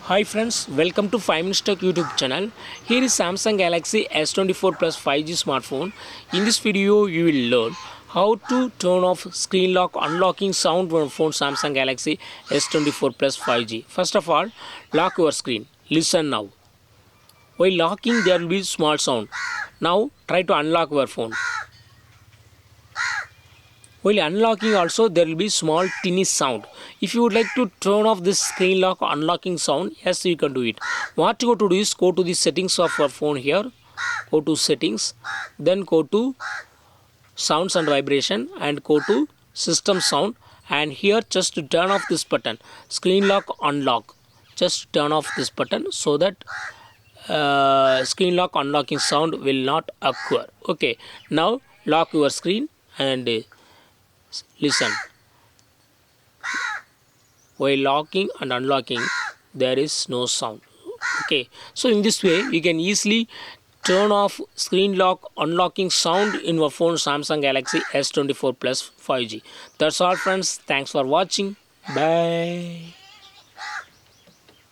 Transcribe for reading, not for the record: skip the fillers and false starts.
Hi friends, welcome to 5 Minutes Tech YouTube channel. Here is Samsung Galaxy S24 Plus 5G smartphone. In this video, you will learn how to turn off screen lock unlocking sound on phone Samsung Galaxy S24 Plus 5G. First of all, lock your screen. Listen now. While locking, there will be small sound. Now, try to unlock your phone. While unlocking also there will be small tinny sound. If you would like to turn off this screen lock unlocking sound, yes you can do it. What you have to do is go to the settings of your phone here. Go to settings. Then go to sounds and vibration and go to system sound. And here just to turn off this button. Screen lock unlock. Just turn off this button so that screen lock unlocking sound will not occur. Okay. Now lock your screen and listen. While locking and unlocking there is no sound. Okay, so in this way you can easily turn off screen lock unlocking sound in your phone Samsung Galaxy S24 Plus 5G. That's all friends, thanks for watching. Bye.